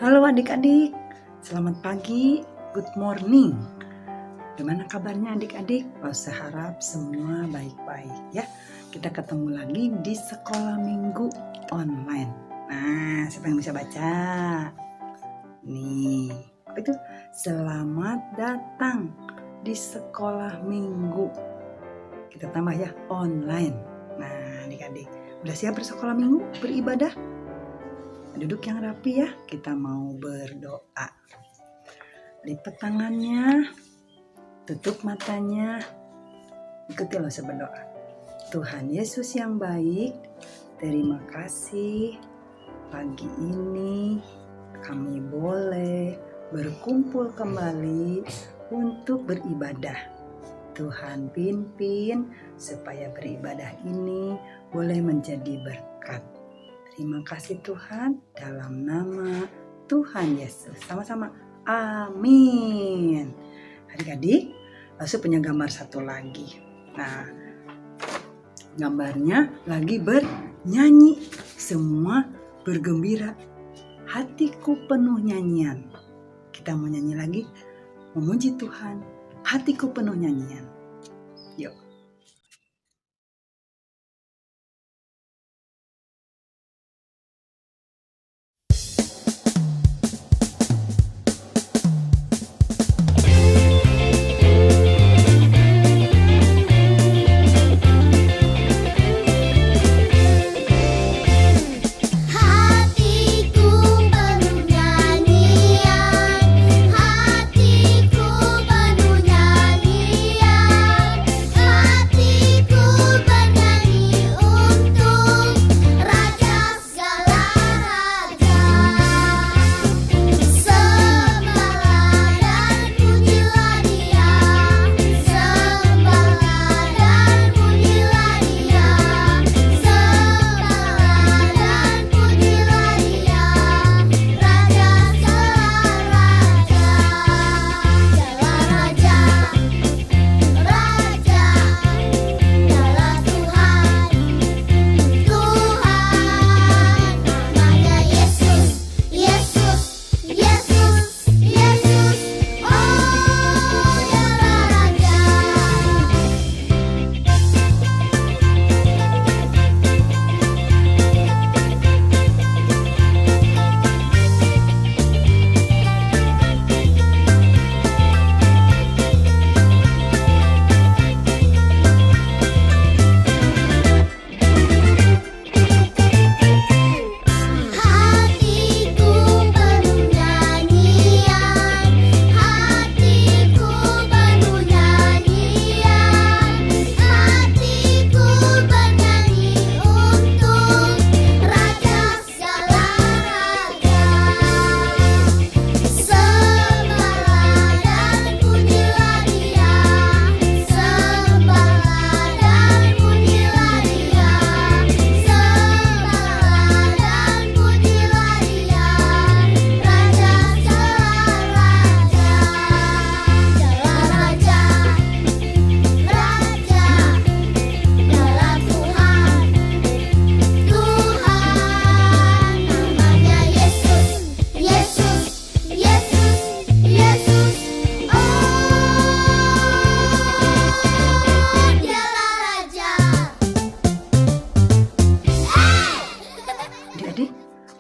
Halo adik-adik, selamat pagi, good morning. Gimana kabarnya adik-adik? Saya harap semua baik-baik ya. Kita ketemu lagi di sekolah minggu online. Nah, siapa yang bisa baca? Nih, apa itu? Selamat datang di sekolah minggu. Kita tambah ya, online. Nah, adik-adik, udah siap bersekolah minggu, beribadah? Duduk yang rapi ya, kita mau berdoa. Lipat tangannya, tutup matanya, ikutilah saya berdoa. Tuhan Yesus yang baik, terima kasih pagi ini kami boleh berkumpul kembali untuk beribadah. Tuhan pimpin supaya beribadah ini boleh menjadi berkat. Terima kasih Tuhan, dalam nama Tuhan Yesus. Sama-sama, amin. Adik-adik, Lasu punya gambar satu lagi. Nah, gambarnya lagi bernyanyi. Semua bergembira. Hatiku penuh nyanyian. Kita mau nyanyi lagi, memuji Tuhan. Hatiku penuh nyanyian. Yuk.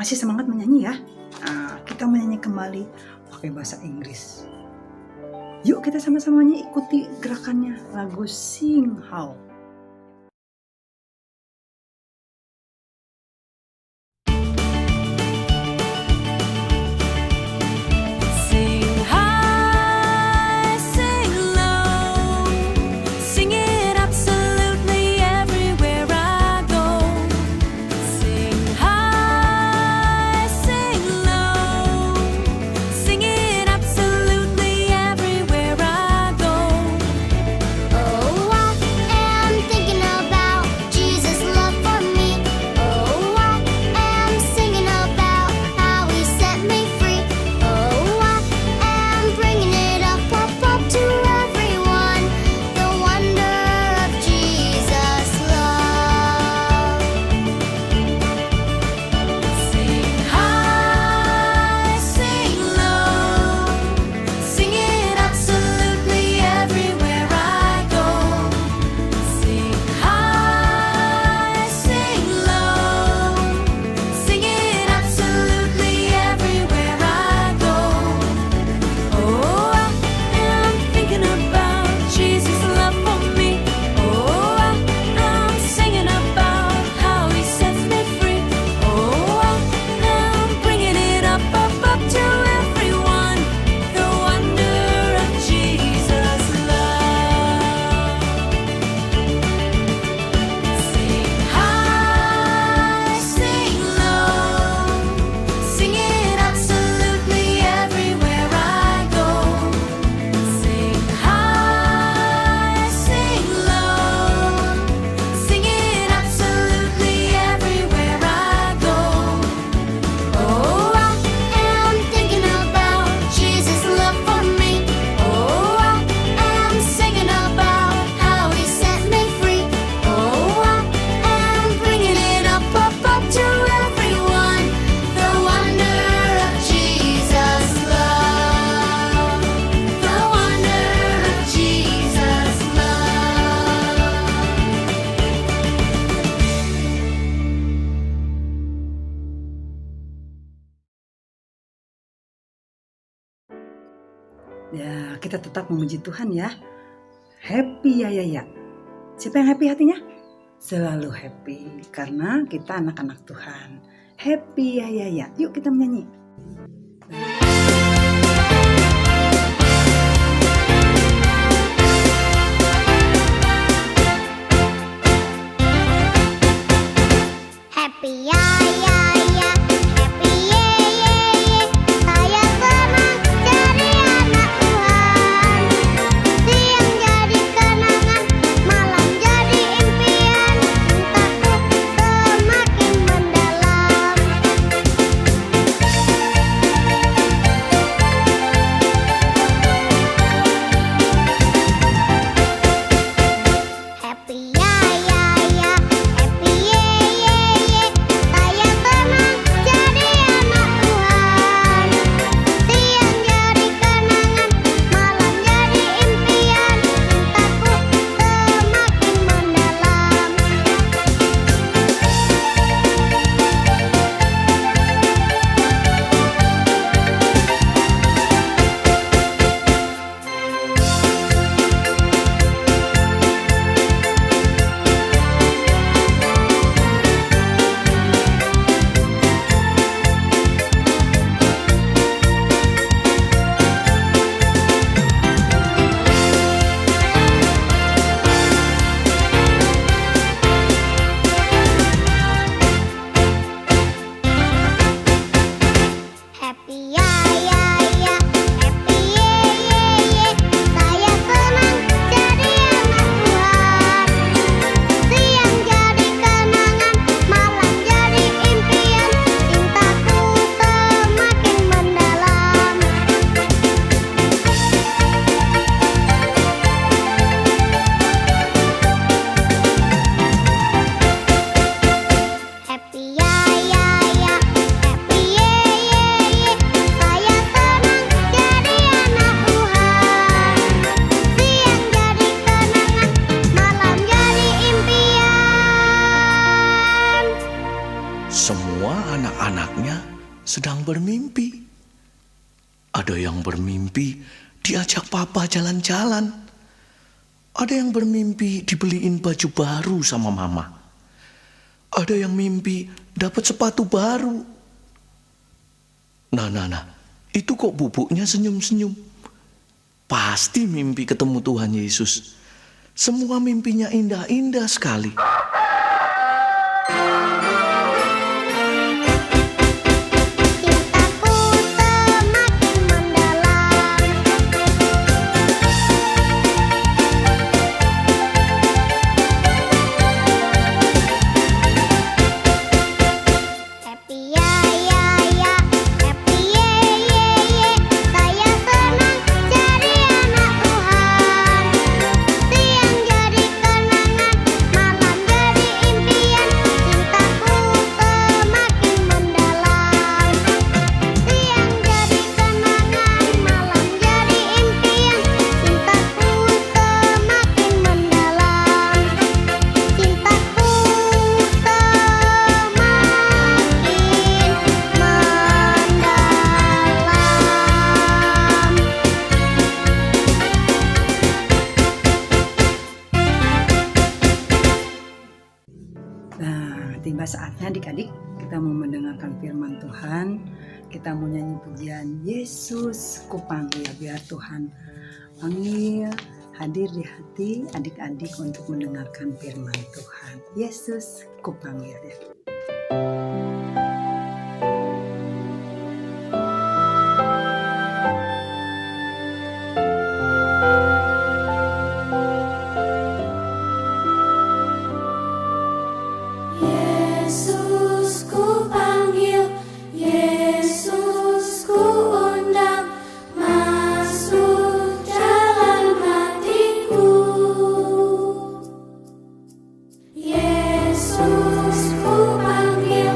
Masih semangat menyanyi ya? Nah, kita menyanyi kembali pakai bahasa Inggris. Yuk kita sama-samanya ikuti gerakannya, lagu Sing How. Ya, kita tetap memuji Tuhan ya. Happy ya. Siapa yang happy hatinya? Selalu happy karena kita anak-anak Tuhan. Happy ya. Yuk kita menyanyi. Happy ya, happy ye, saya senang jadi anak Tuhan. Siang jadi kenangan, malam jadi impian, cintaku semakin mendalam. Happy ya, happy ye, saya senang jadi anak Tuhan. Siang jadi kenangan, malam jadi impian, cintaku semakin mendalam. Happy ya, happy ye, saya senang jadi anak Tuhan. Siang jadi kenangan, malam jadi impian, cintaku semakin mendalam. Happy ya, happy ye, saya senang jadi anak Tuhan. Siang jadi kenangan, malam jadi impian. Semua anak-anaknya sedang bermimpi. Ada yang bermimpi diajak papa jalan-jalan. Ada yang bermimpi dibeliin baju baru sama mama. Ada yang mimpi dapat sepatu baru. Nah, itu kok bubuknya senyum-senyum. Pasti mimpi ketemu Tuhan Yesus. Semua mimpinya indah-indah sekali. Cintaku semakin mendalam. Happy ya, happy ye, saya senang jadi anak Tuhan. Siang jadi kenangan, malam jadi impian, cintaku semakin mendalam. Siang jadi kenangan, malam jadi impian, cintaku semakin mendalam. Cintaku semakin mendalam. Nah, tiba saatnya adik-adik kita mau mendengarkan firman Tuhan. Kita mau nyanyi pujian Yesus kupanggil. Biar Tuhan panggil hadir di hati adik-adik untuk mendengarkan firman Tuhan. Yesus kupanggil ya. Yesus ku panggil, Yesus ku undang, masuk dalam hatiku. Yesus ku panggil,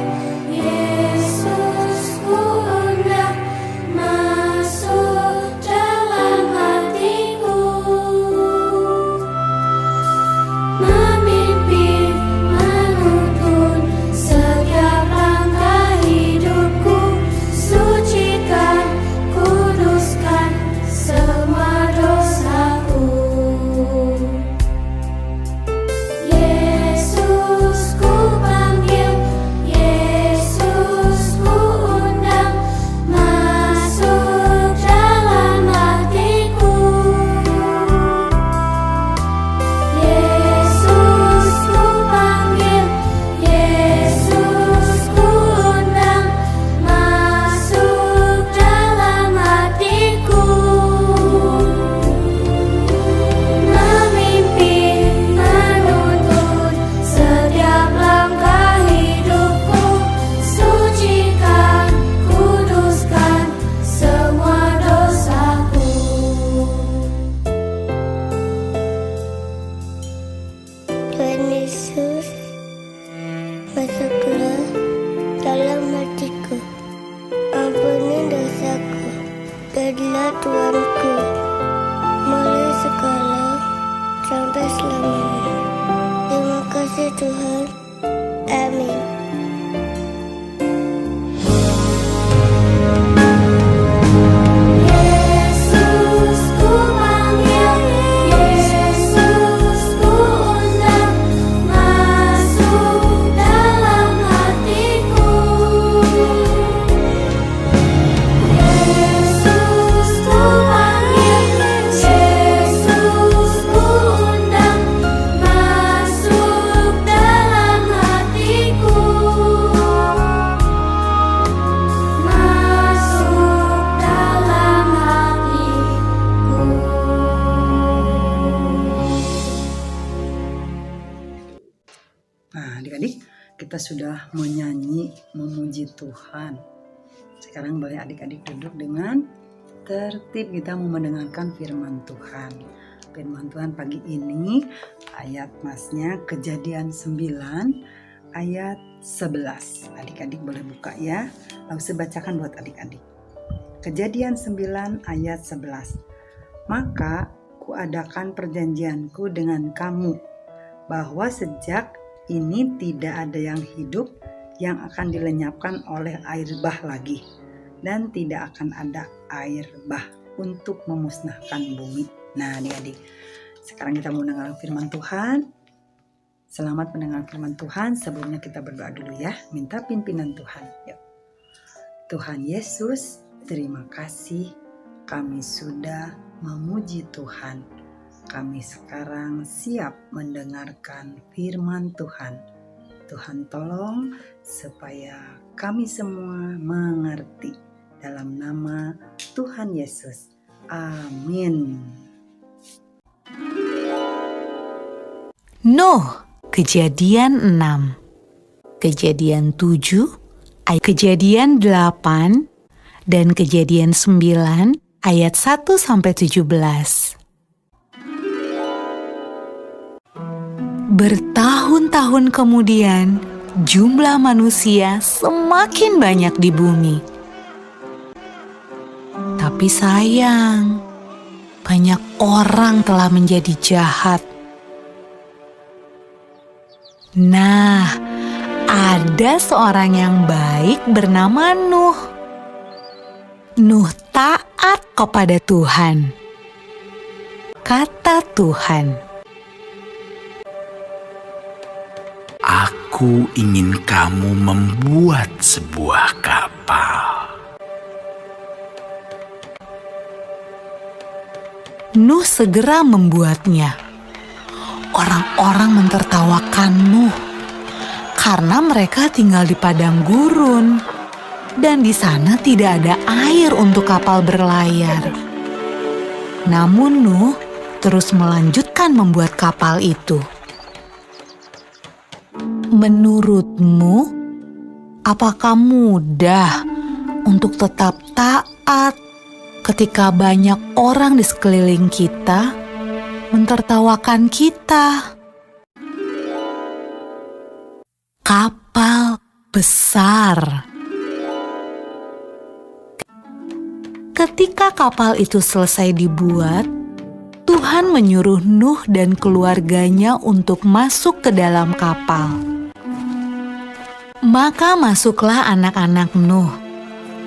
sudah menyanyi memuji Tuhan. Sekarang boleh adik-adik duduk dengan tertib, kita mau mendengarkan firman Tuhan. Firman Tuhan pagi ini ayat masnya Kejadian 9 ayat 11. Adik-adik boleh buka ya. Lalu saya bacakan buat adik-adik. Kejadian 9 ayat 11. Maka kuadakan perjanjianku dengan kamu, bahwa sejak ini tidak ada yang hidup yang akan dilenyapkan oleh air bah lagi, dan tidak akan ada air bah untuk memusnahkan bumi. Nah adik-adik, sekarang kita mau mendengar firman Tuhan. Selamat mendengar firman Tuhan. Sebelumnya kita berdoa dulu ya, minta pimpinan Tuhan. Yuk. Tuhan Yesus, terima kasih kami sudah memuji Tuhan. Kami sekarang siap mendengarkan firman Tuhan. Tuhan tolong supaya kami semua mengerti. Dalam nama Tuhan Yesus. Amin. Nuh, Kejadian 6, Kejadian 7, Kejadian 8, dan Kejadian 9 ayat 1-17. Bertahun-tahun kemudian, jumlah manusia semakin banyak di bumi. Tapi sayang, banyak orang telah menjadi jahat. Nah, ada seorang yang baik bernama Nuh. Nuh taat kepada Tuhan. Kata Tuhan, Aku ingin kamu membuat sebuah kapal. Nuh segera membuatnya. Orang-orang mentertawakan Nuh karena mereka tinggal di padang gurun dan di sana tidak ada air untuk kapal berlayar. Namun Nuh terus melanjutkan membuat kapal itu. Menurutmu, apakah mudah untuk tetap taat ketika banyak orang di sekeliling kita mentertawakan kita? Kapal besar. Ketika kapal itu selesai dibuat, Tuhan menyuruh Nuh dan keluarganya untuk masuk ke dalam kapal. Maka masuklah anak-anak Nuh.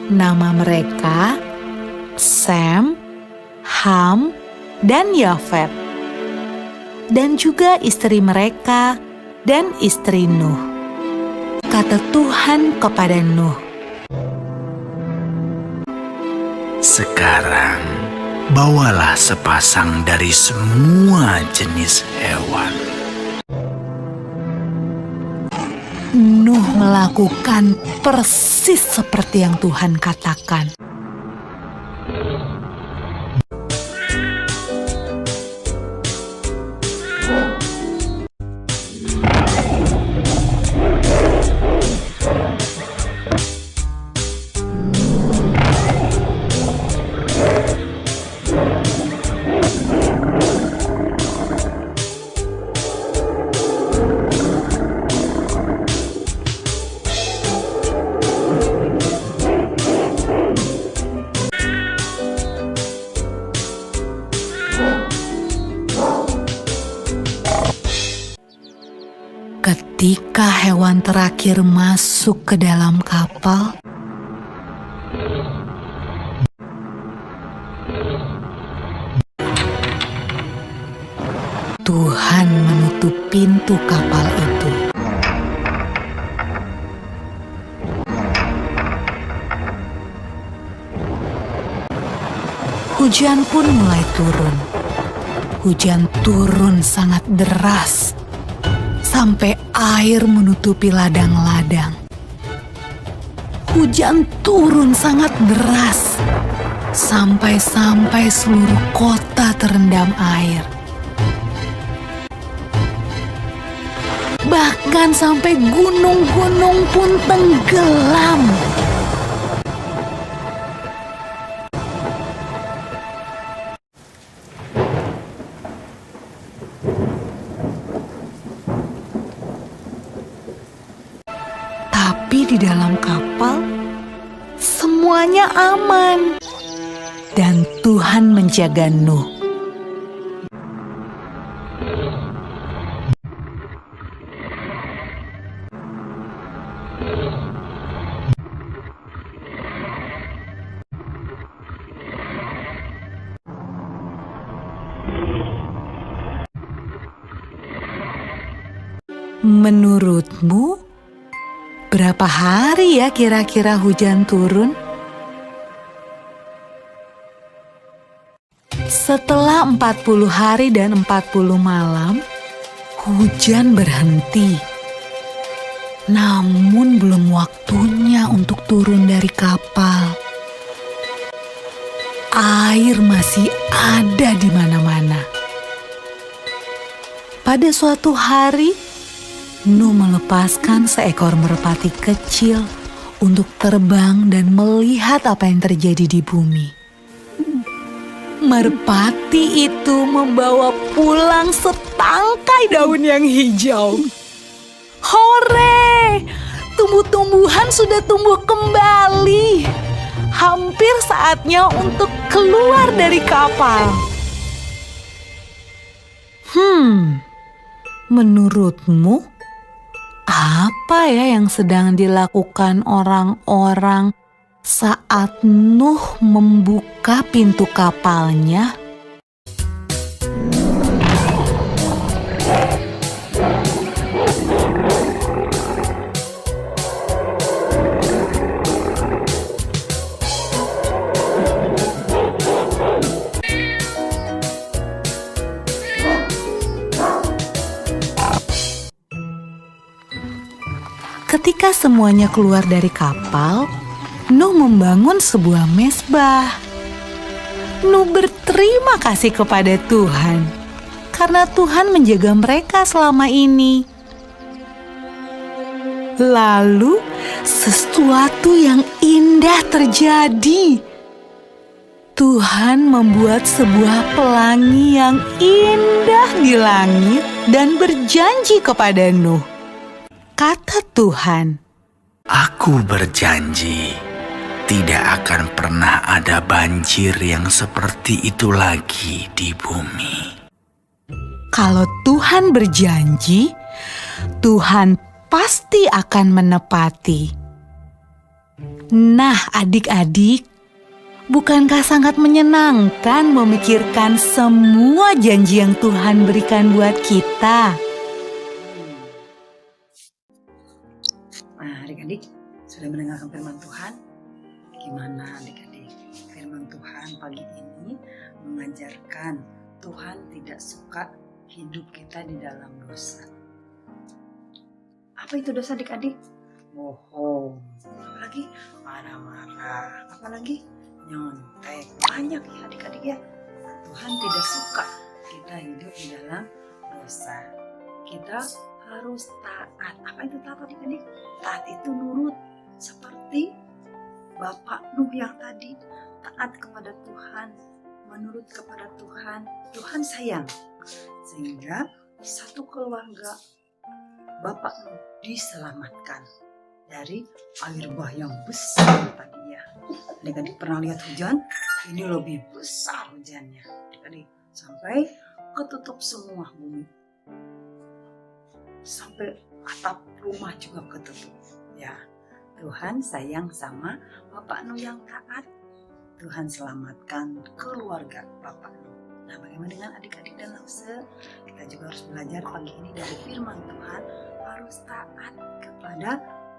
Nama mereka Sem, Ham, dan Yafet. Dan juga istri mereka dan istri Nuh. Kata Tuhan kepada Nuh, Sekarang, bawalah sepasang dari semua jenis hewan. Nuh melakukan persis seperti yang Tuhan katakan. Ketika hewan terakhir masuk ke dalam kapal, Tuhan menutup pintu kapal itu. Hujan pun mulai turun. Hujan turun sangat deras, sampai air menutupi ladang-ladang. Hujan turun sangat deras, sampai seluruh kota terendam air. Bahkan sampai gunung-gunung pun tenggelam. Tapi di dalam kapal semuanya aman dan Tuhan menjaga Nuh. Menurutmu, berapa hari ya kira-kira hujan turun? Setelah 40 hari dan 40 malam, hujan berhenti. Namun belum waktunya untuk turun dari kapal. Air masih ada di mana-mana. Pada suatu hari, Nuh melepaskan seekor merpati kecil untuk terbang dan melihat apa yang terjadi di bumi. Merpati itu membawa pulang setangkai daun yang hijau. Hore! Tumbuh-tumbuhan sudah tumbuh kembali. Hampir saatnya untuk keluar dari kapal. Menurutmu, apa ya yang sedang dilakukan orang-orang saat Nuh membuka pintu kapalnya? Ketika semuanya keluar dari kapal, Nuh membangun sebuah mezbah. Nuh berterima kasih kepada Tuhan karena Tuhan menjaga mereka selama ini. Lalu sesuatu yang indah terjadi. Tuhan membuat sebuah pelangi yang indah di langit dan berjanji kepada Nuh. Kata Tuhan, Aku berjanji, tidak akan pernah ada banjir yang seperti itu lagi di bumi. kalau Tuhan berjanji, Tuhan pasti akan menepati. Nah, adik-adik, bukankah sangat menyenangkan memikirkan semua janji yang Tuhan berikan buat kita? Nah, adik-adik sudah mendengarkan firman Tuhan? Gimana adik-adik? Firman Tuhan pagi ini mengajarkan Tuhan tidak suka hidup kita di dalam dosa. Apa itu dosa adik-adik? Bohong, apalagi marah-marah, apalagi nyontek. Banyak ya adik-adik ya. Tuhan tidak suka kita hidup di dalam dosa. Kita harus taat. Apa itu taat adik-adik? Taat itu nurut. Seperti Bapak Nuh yang tadi taat kepada Tuhan, menurut kepada Tuhan. Tuhan sayang. Sehingga satu keluarga Bapak Nuh diselamatkan dari air bah yang besar tadi ya. Adik-adik pernah lihat hujan? Ini lebih besar hujannya. Adik-adik sampai ketutup semua bumi. Sampai atap rumah juga ketutup. Ya, Tuhan sayang sama Bapak Nuh yang taat. Tuhan selamatkan keluarga Bapak Nuh. Nah, bagaimana dengan adik-adik dan Lause? Kita juga harus belajar pagi ini dari firman Tuhan, harus taat kepada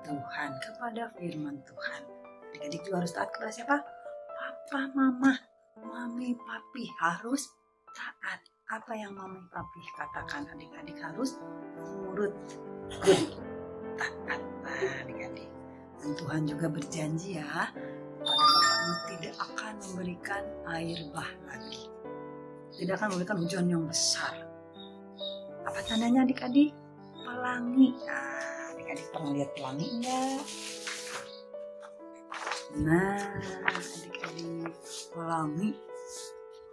Tuhan, kepada firman Tuhan. Adik-adik juga harus taat kepada siapa? Papa, mama, mami, papi harus taat. Apa yang mami, papi katakan, adik-adik harus nurut. Taat, adik-adik. Dan Tuhan juga berjanji ya, pada Bapak Nuh tidak akan memberikan air bah lagi. Tidak akan memberikan hujan yang besar. Apa tandanya adik-adik? pelangi. Nah, adik-adik pernah lihat pelangi enggak? Nah, adik-adik, pelangi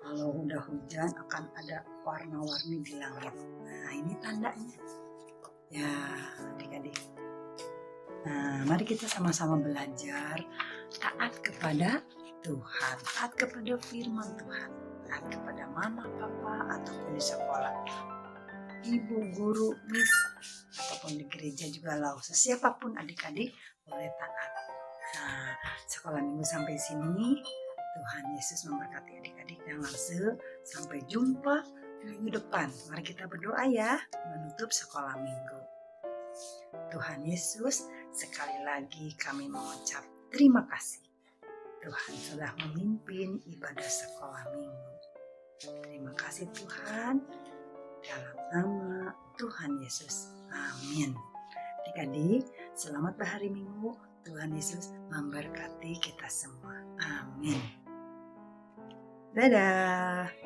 kalau udah hujan akan ada warna-warni di langit. Nah, ini tandanya. Ya, adik-adik. Nah, mari kita sama-sama belajar taat kepada Tuhan, taat kepada firman Tuhan, taat kepada mama, papa, ataupun di sekolah, ibu, guru, miss, ataupun di gereja juga lah. Siapapun adik-adik boleh taat. Nah, sekolah minggu sampai sini. Tuhan Yesus memberkati adik-adik dan langsung sampai jumpa minggu depan. Mari kita berdoa ya menutup sekolah minggu. Tuhan Yesus, sekali lagi kami mengucap terima kasih. Tuhan sudah memimpin ibadah sekolah minggu. Terima kasih Tuhan. Dalam nama Tuhan Yesus. Amin. Adik-adik, selamat berhari Minggu. Tuhan Yesus memberkati kita semua. Amin. Dadah.